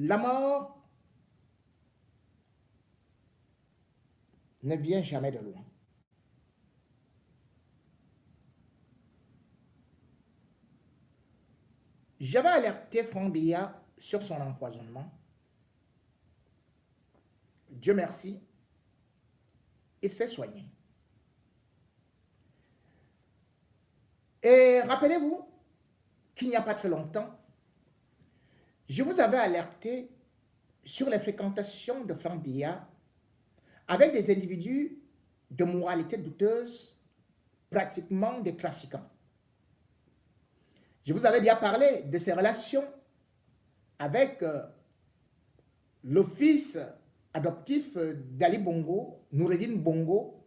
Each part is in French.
La mort ne vient jamais de loin. J'avais alerté Franck Biya sur son empoisonnement. Dieu merci, il s'est soigné. Et rappelez-vous qu'il n'y a pas très longtemps, je vous avais alerté sur les fréquentations de Franck Biya avec des individus de moralité douteuse, pratiquement des trafiquants. Je vous avais déjà parlé de ses relations avec le fils adoptif d'Ali Bongo, Noureddin Bongo,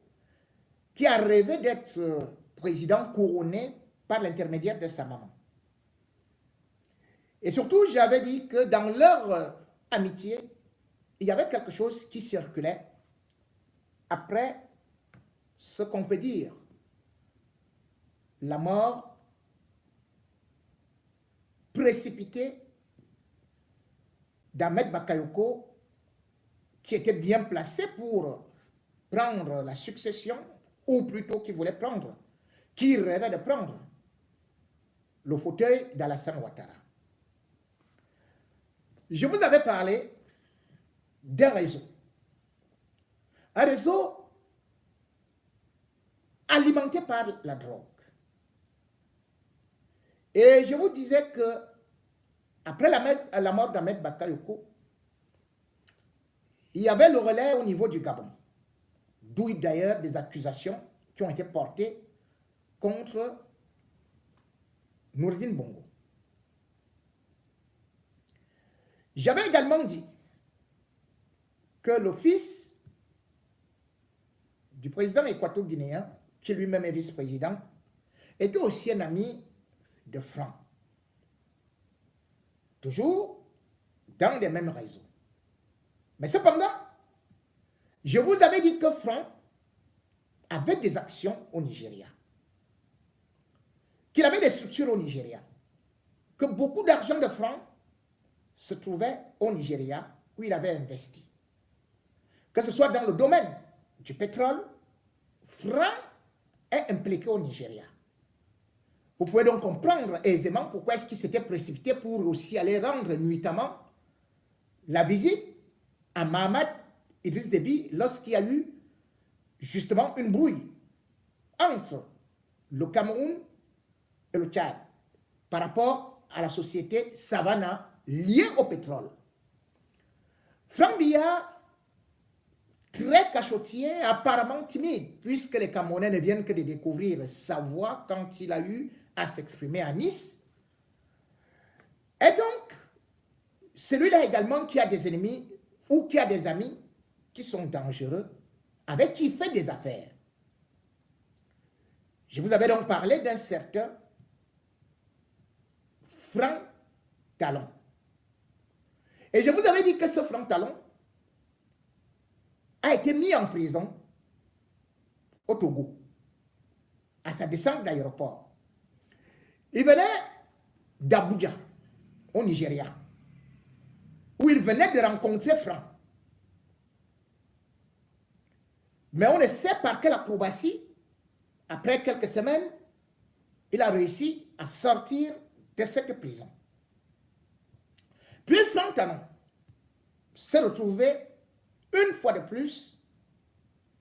qui a rêvé d'être président couronné par l'intermédiaire de sa maman. Et surtout, j'avais dit que dans leur amitié, il y avait quelque chose qui circulait après ce qu'on peut dire la mort précipitée d'Ahmed Bakayoko, qui était bien placé pour prendre la succession, ou plutôt qui voulait prendre, qui rêvait de prendre le fauteuil d'Alassane Ouattara. Je vous avais parlé d'un réseau. Un réseau alimenté par la drogue. Et je vous disais que après la mort d'Ahmed Bakayoko, il y avait le relais au niveau du Gabon, d'où d'ailleurs des accusations qui ont été portées contre Noureddin Bongo. J'avais également dit que le fils du président équato-guinéen, qui lui-même est vice-président, était aussi un ami de Franck. Toujours dans les mêmes réseaux. Mais cependant, je vous avais dit que Franck avait des actions au Nigeria, qu'il avait des structures au Nigeria, que beaucoup d'argent de Franck se trouvait au Nigeria où il avait investi. Que ce soit dans le domaine du pétrole, Franck est impliqué au Nigeria. Vous pouvez donc comprendre aisément pourquoi est-ce qu'il s'était précipité pour aussi aller rendre nuitamment la visite à Mahamat Idriss Déby lorsqu'il y a eu justement une brouille entre le Cameroun et le Tchad par rapport à la société Savannah liée au pétrole. Franck Biya, très cachotier, apparemment timide, puisque les Camerounais ne viennent que de découvrir sa voix quand il a eu à s'exprimer à Nice. Et donc, celui-là également qui a des ennemis ou qui a des amis qui sont dangereux, avec qui il fait des affaires. Je vous avais donc parlé d'un certain Franck Talon. Et je vous avais dit que ce Franck Talon a été mis en prison au Togo, à sa descente d'aéroport. Il venait d'Abuja, au Nigeria, où il venait de rencontrer Franck. Mais on ne sait par quelle acrobatie, après quelques semaines, il a réussi à sortir de cette prison. Puis Franck Talon s'est retrouvé une fois de plus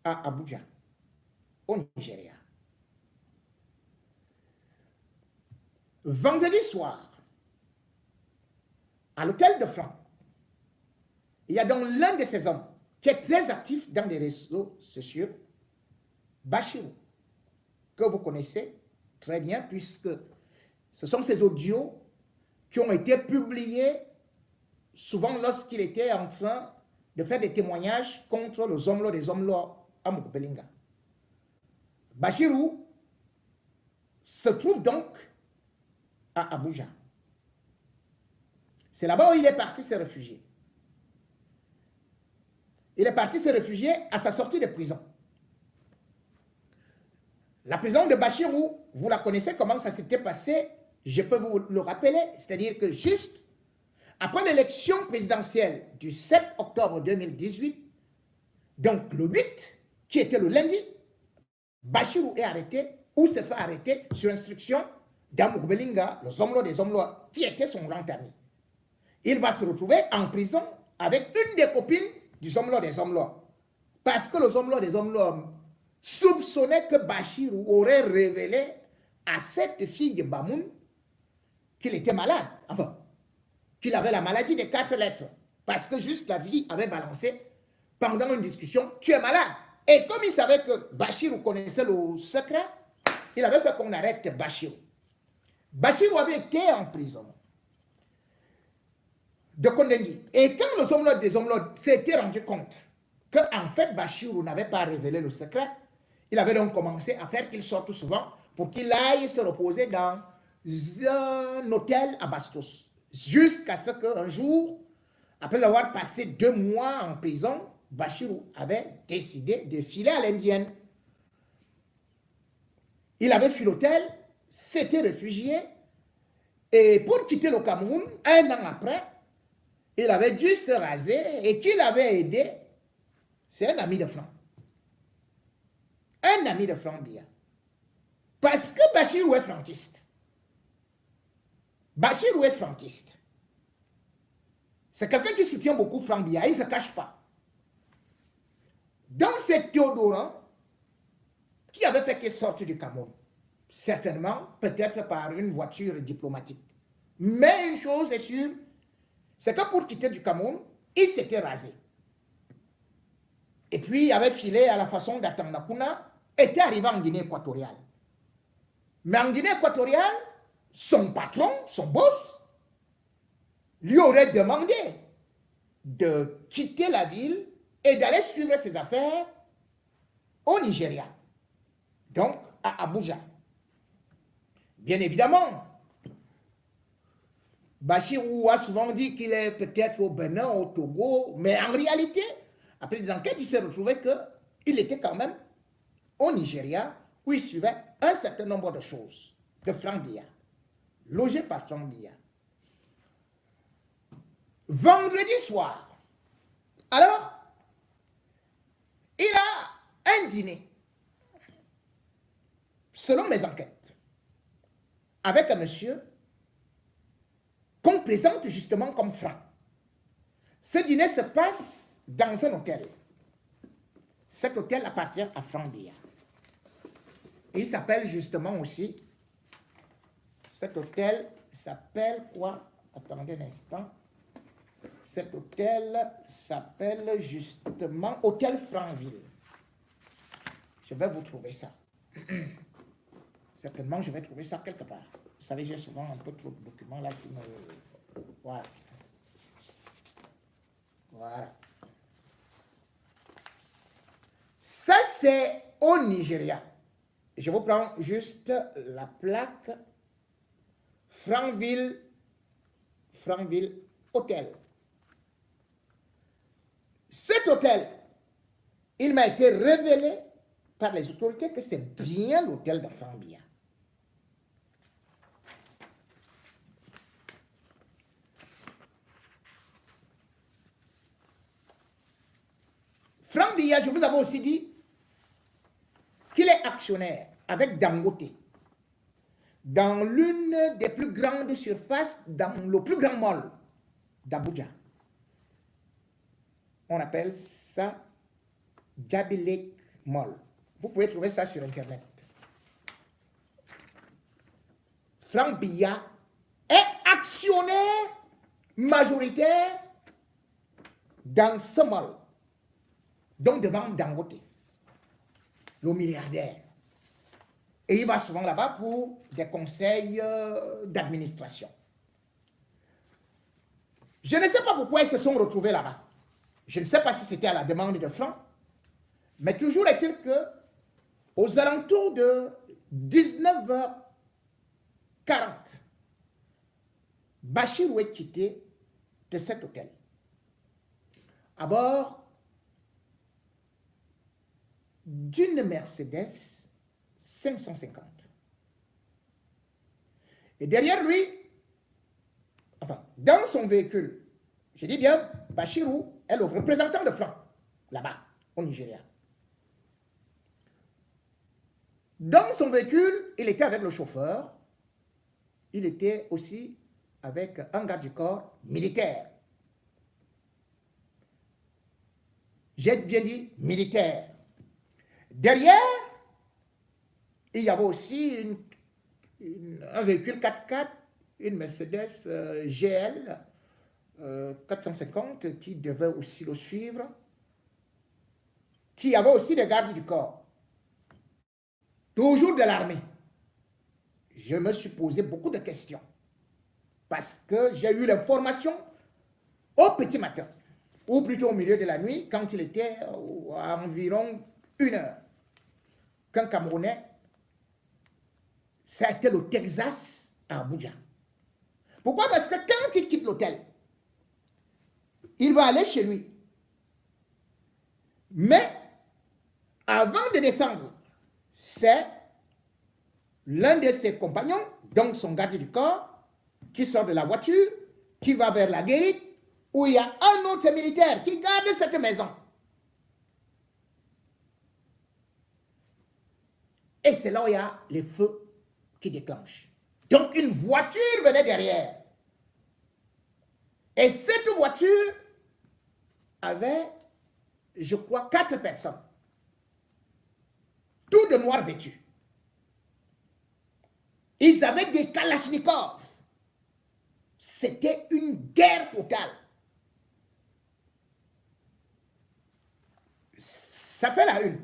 à Abuja, au Nigeria. Vendredi soir, à l'hôtel de Franck, il y a donc l'un de ces hommes qui est très actif dans les réseaux sociaux, Bachirou, que vous connaissez très bien puisque ce sont ces audios qui ont été publiés souvent lorsqu'il était en train de faire des témoignages contre le Zomlo des Zomlo à Moukbelinga. Bachirou se trouve donc à Abuja. C'est là-bas où il est parti se réfugier. Il est parti se réfugier à sa sortie de prison. La prison de Bachirou, vous la connaissez, comment ça s'était passé, je peux vous le rappeler, c'est-à-dire que juste après l'élection présidentielle du 7 octobre 2018, donc le 8, qui était le lundi, Bachirou est arrêté ou se fait arrêter sur instruction d'Amouk Belinga, le Zomlo des Zomlo, qui était son grand ami. Il va se retrouver en prison avec une des copines du Zomlo des Zomlo. Parce que le Zomlo des Zomlo soupçonnait que Bachirou aurait révélé à cette fille de Bamoun qu'il était malade. Enfin, qu'il avait la maladie des 4 lettres. Parce que juste la vie avait balancé pendant une discussion, tu es malade. Et comme il savait que Bachirou connaissait le secret, il avait fait qu'on arrête Bachirou. Bachirou avait été en prison de Kondengi. Et quand le Zomlo des Zomlo s'était rendu compte qu'en fait Bachirou n'avait pas révélé le secret, il avait donc commencé à faire qu'il sorte souvent pour qu'il aille se reposer dans un hôtel à Bastos. Jusqu'à ce qu'un jour, après avoir passé 2 mois en prison, Bachirou avait décidé de filer à l'indienne. Il avait fui l'hôtel, s'était réfugié, et pour quitter le Cameroun, 1 an après, il avait dû se raser, et qui l'avait aidé, c'est un ami de Franck. Un ami de Franck Biya. Parce que Bachirou est franquiste. Bachirou est franquiste. C'est quelqu'un qui soutient beaucoup Franck Biya, il ne se cache pas. Donc c'est Théodoran qui avait fait qu'il sorte du Cameroun. Certainement, peut-être par une voiture diplomatique. Mais une chose est sûre, c'est que pour quitter du Cameroun, il s'était rasé. Et puis il avait filé à la façon d'Atandakuna, était arrivé en Guinée équatoriale. Mais en Guinée équatoriale, son patron, son boss, lui aurait demandé de quitter la ville et d'aller suivre ses affaires au Nigeria, donc à Abuja. Bien évidemment, Bachirou a souvent dit qu'il est peut-être au Bénin, au Togo, mais en réalité, après des enquêtes, il s'est retrouvé qu'il était quand même au Nigeria, où il suivait un certain nombre de choses, de Franck Biya, logé par Franck Biya. Vendredi soir, alors, il a un dîner, selon mes enquêtes, avec un monsieur qu'on présente justement comme Franck. Ce dîner se passe dans un hôtel. Cet hôtel appartient à Franck Biya. Et il s'appelle justement aussi, cet hôtel s'appelle quoi? Attendez un instant. Cet hôtel s'appelle justement Hôtel Franville. Je vais vous trouver ça. Certainement, je vais trouver ça quelque part. Vous savez, j'ai souvent un peu trop de documents là qui me... Voilà. Voilà. Ça, c'est au Nigeria. Je vous prends juste la plaque Franville Hôtel. Cet hôtel, il m'a été révélé par les autorités que c'est bien l'hôtel de Franck Biya. Franck Biya, je vous avais aussi dit qu'il est actionnaire avec Dangote dans l'une des plus grandes surfaces, dans le plus grand mall d'Abuja. On appelle ça Jabi Lake Mall. Vous pouvez trouver ça sur Internet. Franck Biya est actionnaire majoritaire dans ce mall. Donc devant Dangote, le milliardaire. Et il va souvent là-bas pour des conseils d'administration. Je ne sais pas pourquoi ils se sont retrouvés là-bas. Je ne sais pas si c'était à la demande de Franck, mais toujours est-il que aux alentours de 19h40, Bachirou est quitté de cet hôtel à bord d'une Mercedes 550. Et derrière lui, enfin, dans son véhicule, je dis bien, Bachirou est le représentant de Franc, là-bas, au Nigeria. Dans son véhicule, il était avec le chauffeur, il était aussi avec un garde du corps militaire. J'ai bien dit militaire. Derrière, il y avait aussi un véhicule 4x4, une Mercedes GL 450 qui devait aussi le suivre, qui avait aussi des gardes du corps. Toujours de l'armée. Je me suis posé beaucoup de questions parce que j'ai eu l'information au petit matin, ou plutôt au milieu de la nuit, quand il était à environ 1h, qu'un Camerounais, ça a été le Texas à Abuja. Pourquoi? Parce que quand il quitte l'hôtel, il va aller chez lui. Mais avant de descendre, c'est l'un de ses compagnons, donc son garde du corps, qui sort de la voiture, qui va vers la guérite, où il y a un autre militaire qui garde cette maison. Et c'est là où il y a les feux qui déclenchent. Donc une voiture venait derrière. Et cette voiture avait, je crois, 4 personnes. Tous de noir vêtus. Ils avaient des kalachnikovs. C'était une guerre totale. Ça fait la une.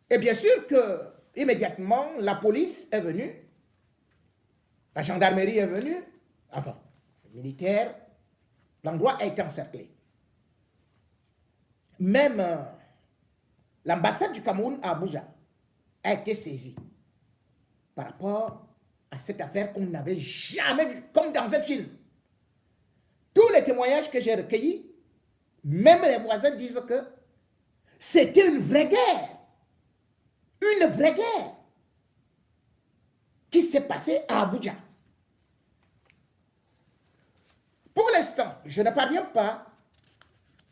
Et bien sûr que, immédiatement, la police est venue, la gendarmerie est venue, enfin, militaire, l'endroit a été encerclé. Même l'ambassade du Cameroun à Abuja a été saisie par rapport à cette affaire qu'on n'avait jamais vue, comme dans un film. Tous les témoignages que j'ai recueillis, même les voisins disent que c'était une vraie guerre. Une vraie guerre qui s'est passée à Abuja. Pour l'instant, je ne parviens pas,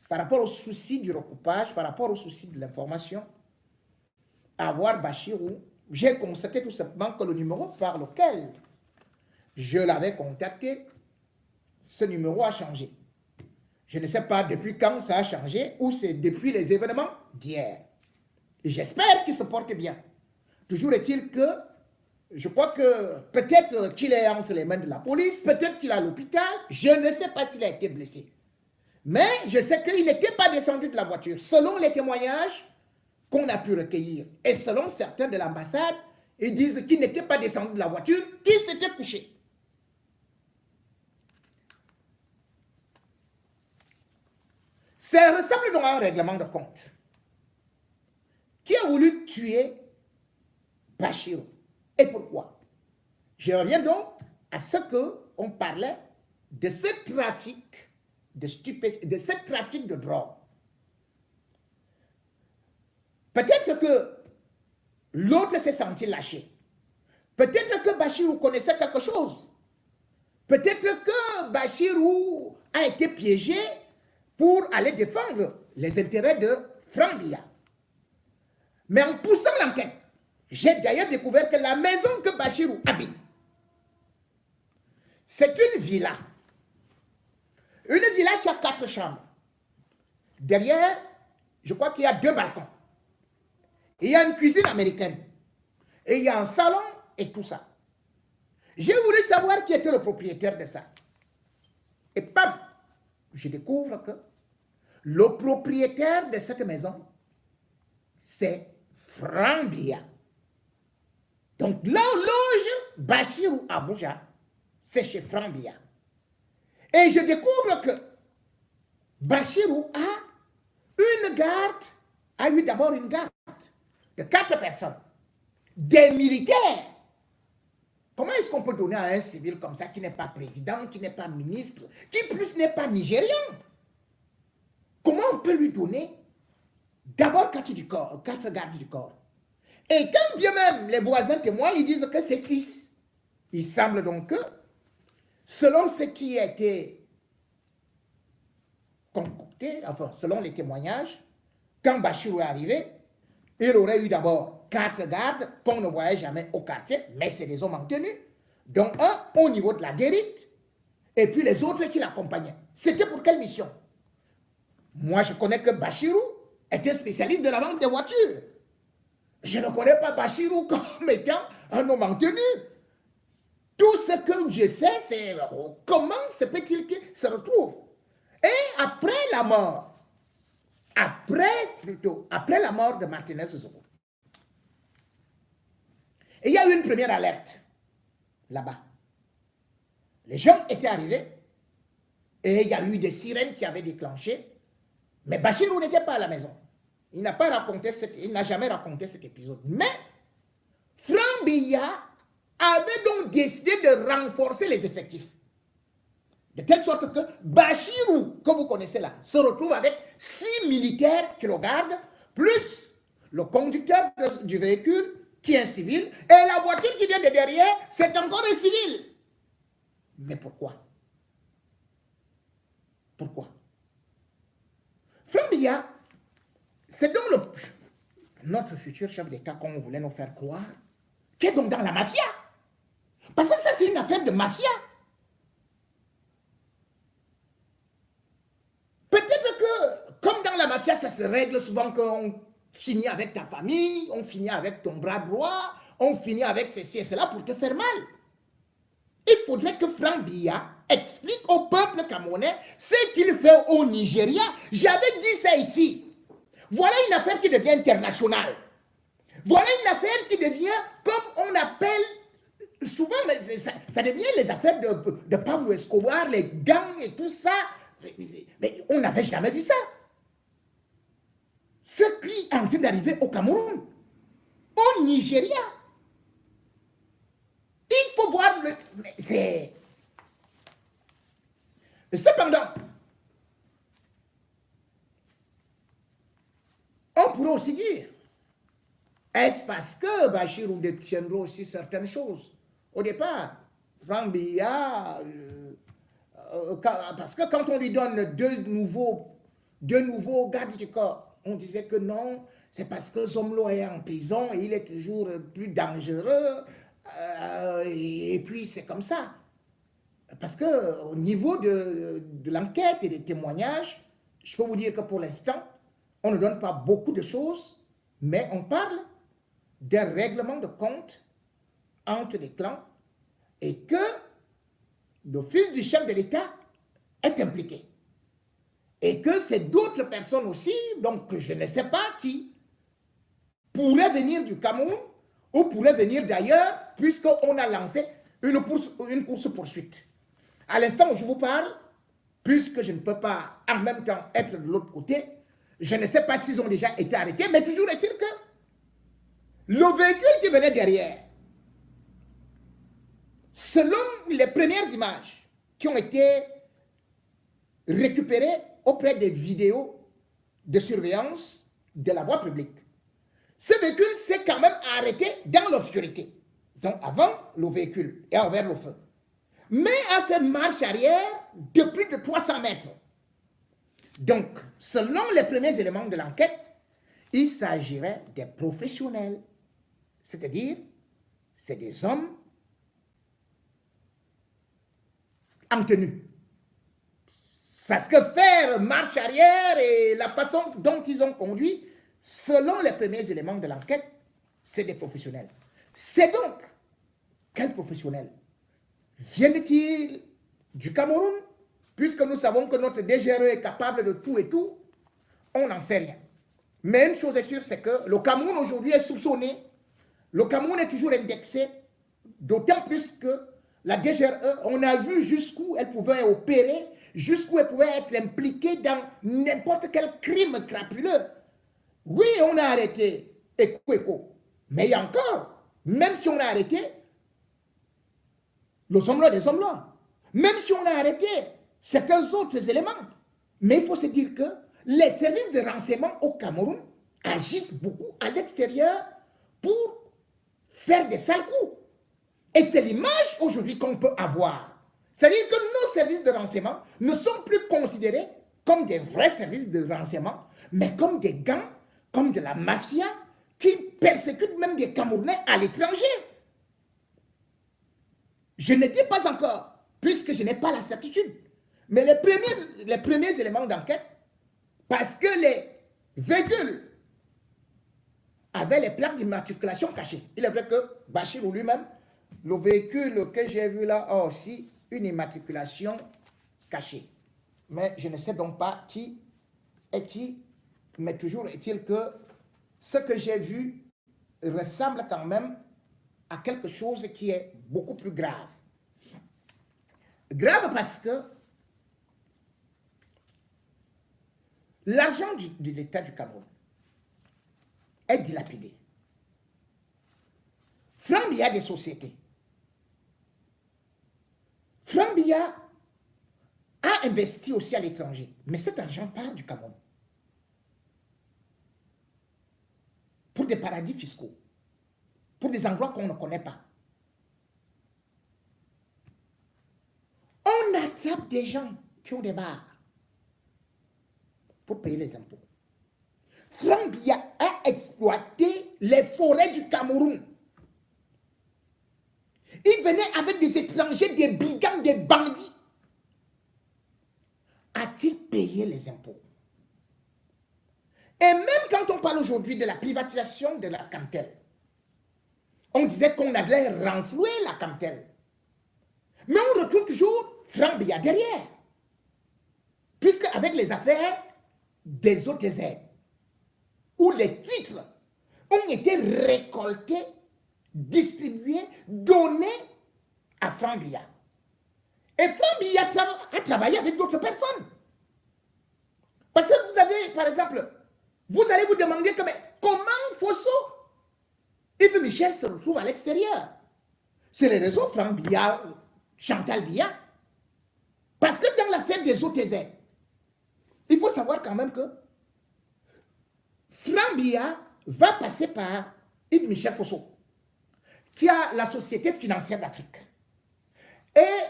par rapport au souci du recoupage, par rapport au souci de l'information, à voir Bachirou. J'ai constaté tout simplement que le numéro par lequel je l'avais contacté, ce numéro a changé. Je ne sais pas depuis quand ça a changé ou c'est depuis les événements d'hier. J'espère qu'il se porte bien. Toujours est-il que je crois que peut-être qu'il est entre les mains de la police, peut-être qu'il est à l'hôpital, je ne sais pas s'il a été blessé. Mais je sais qu'il n'était pas descendu de la voiture, selon les témoignages qu'on a pu recueillir. Et selon certains de l'ambassade, ils disent qu'il n'était pas descendu de la voiture, qu'il s'était couché. Ça ressemble donc à un règlement de compte. Qui a voulu tuer Bachirou? Et pourquoi? Je reviens donc à ce qu'on parlait de ce trafic de ce trafic de drogue. Peut-être que l'autre s'est senti lâché. Peut-être que Bachirou connaissait quelque chose. Peut-être que Bachirou a été piégé pour aller défendre les intérêts de Franc Biya. Mais en poussant l'enquête, j'ai d'ailleurs découvert que la maison que Bachirou habite, c'est une villa. Une villa qui a 4 chambres. Derrière, je crois qu'il y a 2 balcons. Il y a une cuisine américaine. Et il y a un salon et tout ça. J'ai voulu savoir qui était le propriétaire de ça. Et bam, je découvre que le propriétaire de cette maison, c'est Franc Biya. Donc là où loge Bachirou à Abuja, c'est chez Franc Biya. Et je découvre que Bachirou a une garde, a eu d'abord une garde de 4 personnes, des militaires. Comment est-ce qu'on peut donner à un civil comme ça, qui n'est pas président, qui n'est pas ministre, qui plus n'est pas nigérian? Comment on peut lui donner d'abord 4 gardes du corps? Et quand bien même les voisins témoignent, ils disent que c'est 6. Il semble donc que selon ce qui a été concocté, enfin, selon les témoignages, quand Bachirou est arrivé, il aurait eu d'abord 4 gardes qu'on ne voyait jamais au quartier, mais c'est des hommes en tenue, dont un au niveau de la guérite, et puis les autres qui l'accompagnaient. C'était pour quelle mission? Moi, je connais que Bachirou était spécialiste de la vente des voitures. Je ne connais pas Bachirou comme étant un homme en tenue. Tout ce que je sais, c'est comment se peut-il qu'il se retrouve. Et après la mort, après la mort de Martinez Zogo, il y a eu une première alerte là-bas. Les gens étaient arrivés et il y a eu des sirènes qui avaient déclenché, mais Bachirou n'était pas à la maison. Il n'a jamais raconté cet épisode. Mais Franck Biya avait donc décidé de renforcer les effectifs. De telle sorte que Bachirou, que vous connaissez là, se retrouve avec 6 militaires qui le gardent, plus le conducteur du véhicule qui est un civil, et la voiture qui vient de derrière, c'est encore un civil. Mais pourquoi? Pourquoi? Franck Biya, c'est donc notre futur chef d'État qu'on voulait nous faire croire, qui est donc dans la mafia. Parce que ça, c'est une affaire de mafia. Peut-être que, comme dans la mafia, ça se règle souvent qu'on finit avec ta famille, on finit avec ton bras droit, on finit avec ceci et cela pour te faire mal. Il faudrait que Franck Biya explique au peuple camerounais ce qu'il fait au Nigeria. J'avais dit ça ici. Voilà une affaire qui devient internationale. Voilà une affaire qui devient, comme on appelle souvent, mais ça devient les affaires de Pablo Escobar, les gangs et tout ça. Mais on n'avait jamais vu ça. Ce qui est en train d'arriver au Cameroun, au Nigeria. Il faut voir le... C'est... Cependant, on pourrait aussi dire, est-ce parce que Bachirou détiendra aussi certaines choses? Au départ, Franck Biya, parce que quand on lui donne deux nouveaux gardes du corps, on disait que non, c'est parce que Zomlo est en prison et il est toujours plus dangereux, et puis c'est comme ça. Parce qu'au niveau de l'enquête et des témoignages, je peux vous dire que pour l'instant, on ne donne pas beaucoup de choses, mais on parle d'un règlement de compte entre les clans et que le fils du chef de l'État est impliqué. Et que c'est d'autres personnes aussi, donc je ne sais pas qui, pourraient venir du Cameroun ou pourraient venir d'ailleurs, puisqu'on a lancé une course-poursuite. À l'instant où je vous parle, puisque je ne peux pas en même temps être de l'autre côté, je ne sais pas s'ils ont déjà été arrêtés, mais toujours est-il que le véhicule qui venait derrière, selon les premières images qui ont été récupérées auprès des vidéos de surveillance de la voie publique, ce véhicule s'est quand même arrêté dans l'obscurité, donc avant le véhicule et envers le feu, mais a fait marche arrière de plus de 300 mètres. Donc, selon les premiers éléments de l'enquête, il s'agirait des professionnels, c'est-à-dire, c'est des hommes en tenue. Parce que faire marche arrière et la façon dont ils ont conduit, selon les premiers éléments de l'enquête, c'est des professionnels. C'est donc, quels professionnels? Viennent-ils du Cameroun? Puisque nous savons que notre DGRE est capable de tout et tout, on n'en sait rien. Mais une chose est sûre, c'est que le Cameroun aujourd'hui est soupçonné. Le Cameroun est toujours indexé, d'autant plus que la DGRE, on a vu jusqu'où elle pouvait opérer, jusqu'où elle pouvait être impliquée dans n'importe quel crime crapuleux. Oui, on a arrêté Eko, mais il y a encore, même si on a arrêté le Zomlo des Zomlo, même si on a arrêté certains autres éléments, mais il faut se dire que les services de renseignement au Cameroun agissent beaucoup à l'extérieur pour faire des sales coups. Et c'est l'image aujourd'hui qu'on peut avoir. C'est-à-dire que nos services de renseignement ne sont plus considérés comme des vrais services de renseignement, mais comme des gangs, comme de la mafia, qui persécutent même des Camerounais à l'étranger. Je ne dis pas encore, puisque je n'ai pas la certitude, mais les premiers éléments d'enquête, parce que les véhicules avaient les plaques d'immatriculation cachées. Il est vrai que Bachirou lui-même, le véhicule que j'ai vu là a aussi une immatriculation cachée. Mais je ne sais donc pas qui est qui, mais toujours est-il que ce que j'ai vu ressemble quand même à quelque chose qui est beaucoup plus grave. Grave parce que l'argent de l'État du Cameroun est dilapidé. Franck Biya des sociétés. Franck Biya a investi aussi à l'étranger, mais cet argent part du Cameroun pour des paradis fiscaux, pour des endroits qu'on ne connaît pas. On attrape des gens qui ont des bars pour payer les impôts. Franck Biya a exploité les forêts du Cameroun. Il venait avec des étrangers, des brigands, des bandits. A-t-il payé les impôts? Et même quand on parle aujourd'hui de la privatisation de la Camtel, on disait qu'on allait renflouer la Camtel. Mais on retrouve toujours Franck Biya derrière. Puisque avec les affaires des OTZ, où les titres ont été récoltés, distribués, donnés à Franck Biya. Et Franck Biya a travaillé avec d'autres personnes. Parce que vous avez, par exemple, vous allez vous demander que, mais comment Fosso, Yves Michel se retrouve à l'extérieur? C'est les réseaux Franck Biya, Chantal Biya. Parce que dans l'affaire des OTZ, il faut savoir quand même que Franck Biya va passer par Yves Michel Fosso, qui a la Société financière d'Afrique. Et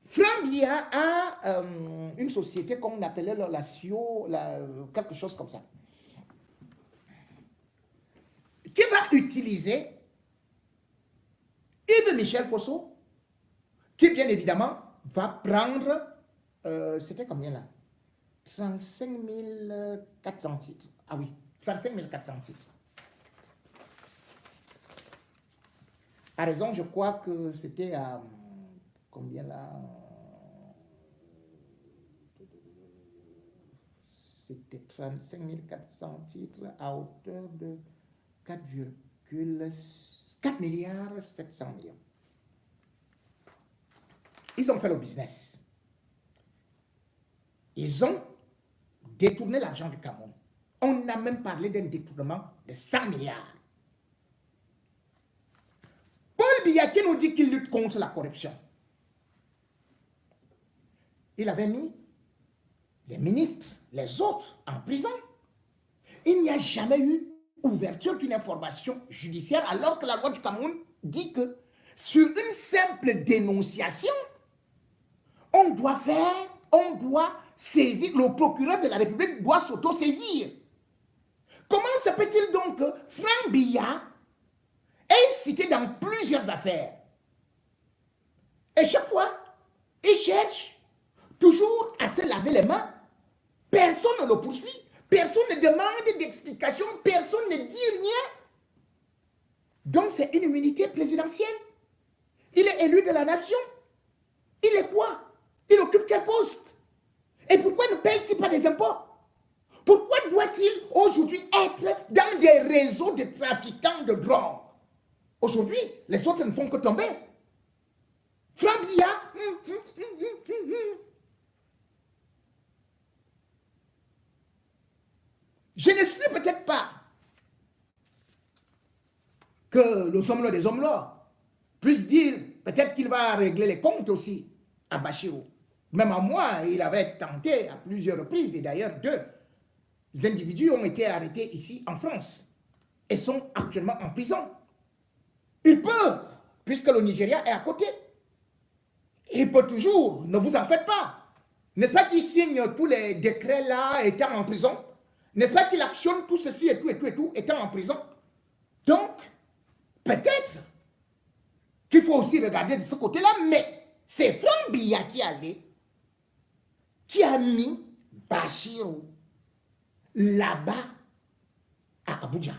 Franck Biya a une société qu'on appelait la CIO, quelque chose comme ça, qui va utiliser Yves Michel Fosso, qui bien évidemment va prendre, c'était combien là? 35 400 titres. Ah oui, 35 400 titres. À raison, je crois que c'était à combien là? C'était 35 400 titres à hauteur de 4,4 milliards 700 millions. Ils ont fait le business. Ils ont détourné l'argent du Cameroun. On a même parlé d'un détournement de 100 milliards. Paul Biya qui nous dit qu'il lutte contre la corruption. Il avait mis les ministres, les autres en prison. Il n'y a jamais eu ouverture d'une information judiciaire alors que la loi du Cameroun dit que sur une simple dénonciation, on doit saisir, le procureur de la République doit s'auto-saisir. Comment se peut-il donc que Franck Biya est cité dans plusieurs affaires? Et chaque fois, il cherche toujours à se laver les mains. Personne ne le poursuit. Personne ne demande d'explication. Personne ne dit rien. Donc c'est une immunité présidentielle. Il est élu de la nation. Il est quoi? Il occupe quel poste? Et pourquoi ne paye-t-il pas des impôts? Pourquoi doit-il aujourd'hui être dans des réseaux de trafiquants de drogue? Aujourd'hui, les autres ne font que tomber. Franck Biya, je n'exclus peut-être pas que le sommelier des hommes là puisse dire peut-être qu'il va régler les comptes aussi à Bachirou. Même à moi, il avait tenté à plusieurs reprises, et d'ailleurs deux individus ont été arrêtés ici en France et sont actuellement en prison. Ils peuvent, puisque le Nigeria est à côté. Il peut toujours, ne vous en faites pas. N'est-ce pas qu'il signe tous les décrets là, étant en prison? N'est-ce pas qu'il actionne tout ceci et tout et tout et tout, étant en prison? Donc, peut-être qu'il faut aussi regarder de ce côté-là, mais c'est Franck Biya qui est allé, qui a mis Bachirou là-bas à Abuja.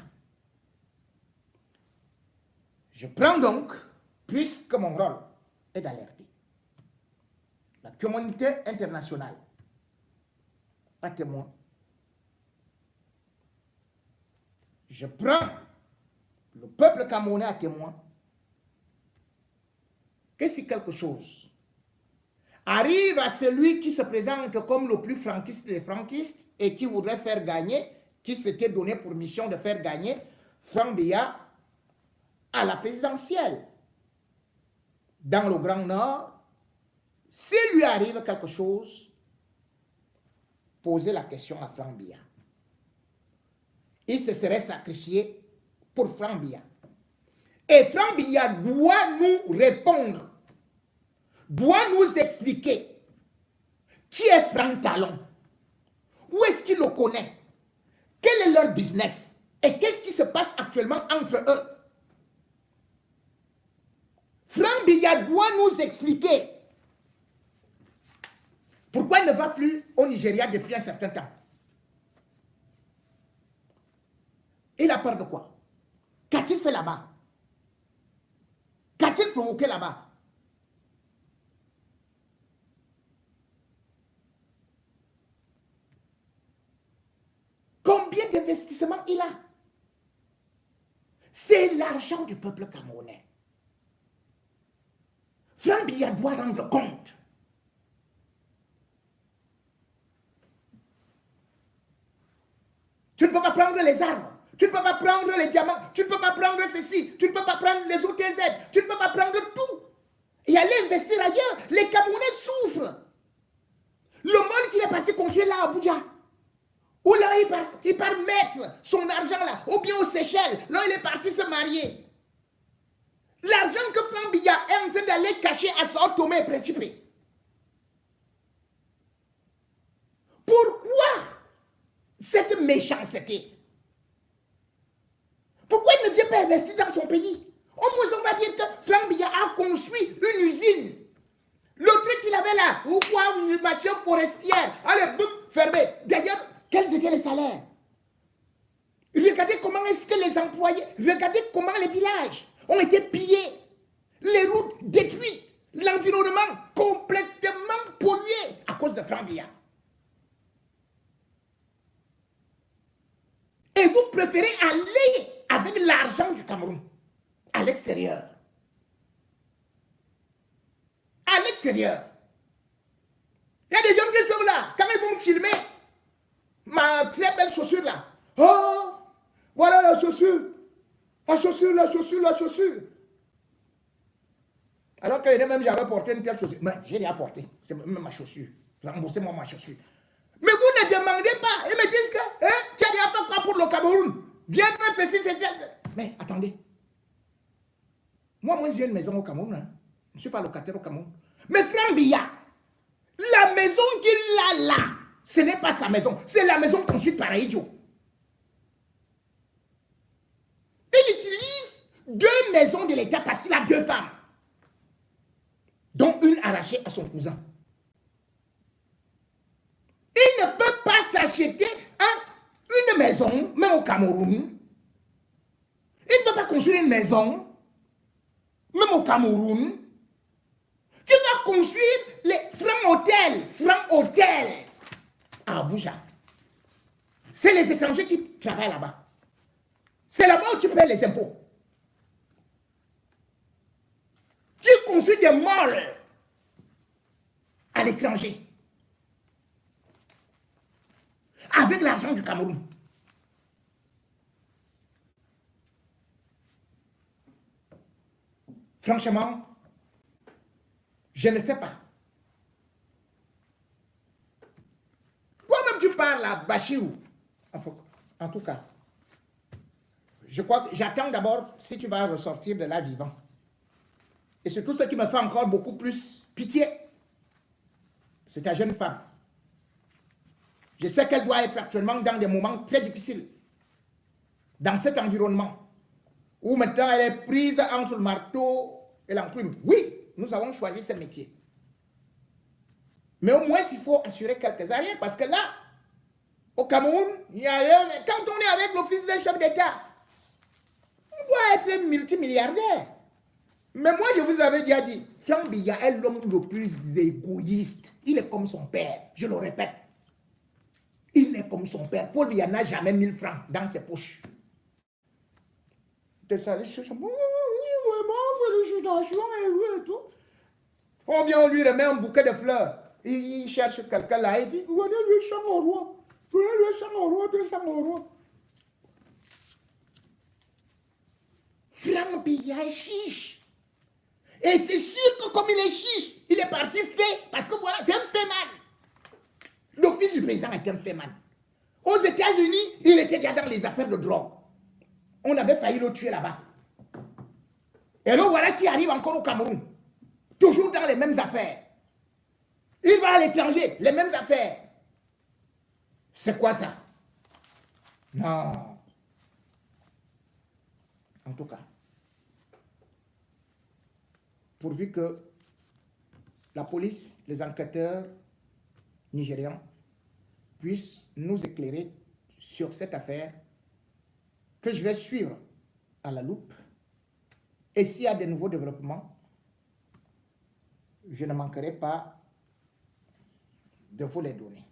Je prends donc, puisque mon rôle est d'alerter la communauté internationale à témoin, je prends le peuple camerounais à témoin, que si quelque chose arrive à celui qui se présente comme le plus franquiste des franquistes et qui voudrait faire gagner, qui s'était donné pour mission de faire gagner Franck Biya à la présidentielle dans le Grand Nord, s'il lui arrive quelque chose, posez la question à Franck Biya. Il se serait sacrifié pour Franck Biya. Et Franck Biya doit nous répondre, doit nous expliquer qui est Franck Talon, où est-ce qu'il le connaît, quel est leur business et qu'est-ce qui se passe actuellement entre eux. Franck Biya doit nous expliquer pourquoi il ne va plus au Nigeria depuis un certain temps. Il a peur de quoi? Qu'a-t-il fait là-bas? Qu'a-t-il provoqué là-bas? Combien d'investissements il a? C'est l'argent du peuple camerounais. Franck Biya doit rendre compte. Tu ne peux pas prendre les armes, tu ne peux pas prendre les diamants, tu ne peux pas prendre ceci, tu ne peux pas prendre les OTZ, tu ne peux pas prendre tout et aller investir ailleurs. Les Camerounais souffrent. Le monde qu'il est parti construire là à Abuja, où là il part mettre son argent là, ou bien aux Seychelles, là il est parti se marier. L'argent que Franck Biya est en train d'aller cacher à Sao Tomé et Principe. Pourquoi cette méchanceté? Pourquoi il ne vient pas investir dans son pays? Au moins, on va dire que Franck Biya a construit une usine. Le truc qu'il avait là, ou quoi, une machine forestière, allez, boum, fermé. D'ailleurs, quels étaient les salaires? Regardez comment est-ce que les employés, regardez comment les villages ont été pillés, les routes détruites, l'environnement complètement pollué à cause de Franck Biya. Et vous préférez aller avec l'argent du Cameroun à l'extérieur. À l'extérieur. Il y a des gens qui sont là. Quand ils vont me filmer ma très belle chaussure là. Oh, voilà la chaussure. La chaussure, la chaussure, la chaussure. Alors que même j'avais porté une telle chaussure. Mais j'ai rien porté. C'est même ma chaussure. Remboursez-moi ma chaussure. Mais vous ne demandez pas. Ils me disent que tu as déjà fait quoi pour le Cameroun? Viens faire ceci, c'est bien. Mais attendez. Moi, j'ai une maison au Cameroun. Hein. Je ne suis pas locataire au Cameroun. Mais Franck Biya, la maison qu'il a là, ce n'est pas sa maison. C'est la maison construite par Aïdjo. Il utilise 2 maisons de l'État parce qu'il a 2 femmes, dont une arrachée à son cousin. Il ne peut pas s'acheter une maison, même au Cameroun. Il ne peut pas construire une maison, même au Cameroun. Tu vas construire les Franck Hôtel à Abuja. C'est les étrangers qui travaillent là-bas. C'est là-bas où tu payes les impôts. Tu construis des malls à l'étranger. Avec l'argent du Cameroun. Franchement, je ne sais pas. Toi-même, tu parles à Bachirou. En tout cas, je crois que j'attends d'abord si tu vas ressortir de là vivant. Et surtout ce qui me fait encore beaucoup plus pitié, c'est ta jeune femme. Je sais qu'elle doit être actuellement dans des moments très difficiles, dans cet environnement, où maintenant elle est prise entre le marteau et l'enclume. Oui, nous avons choisi ce métier. Mais au moins, il faut assurer quelques arrières, parce que là, au Cameroun, quand on est avec l'office d'un chef d'État, on doit être multimilliardaire. Mais moi, je vous avais déjà dit, Franck Biya est l'homme le plus égoïste. Il est comme son père, je le répète. Il est comme son père. Paul Biya n'a jamais 1000 francs dans ses poches. De ça, oui, vraiment, félicitations, et tout. On vient, on lui remet un bouquet de fleurs. Il cherche quelqu'un là, il dit, venez-lui 100 euros. Venez-lui 100 euros, 200 euros. Franck Biya est chiche. Et c'est sûr que comme il est chiche, il est parti fait, parce que voilà, c'est un fait man. L'office du président est un fait man. Aux États-Unis, il était déjà dans les affaires de drogue. On avait failli le tuer là-bas. Et là, voilà qui arrive encore au Cameroun. Toujours dans les mêmes affaires. Il va à l'étranger, les mêmes affaires. C'est quoi ça? Non. En tout cas, pourvu que la police, les enquêteurs nigérians puissent nous éclairer sur cette affaire que je vais suivre à la loupe. Et s'il y a de nouveaux développements, je ne manquerai pas de vous les donner.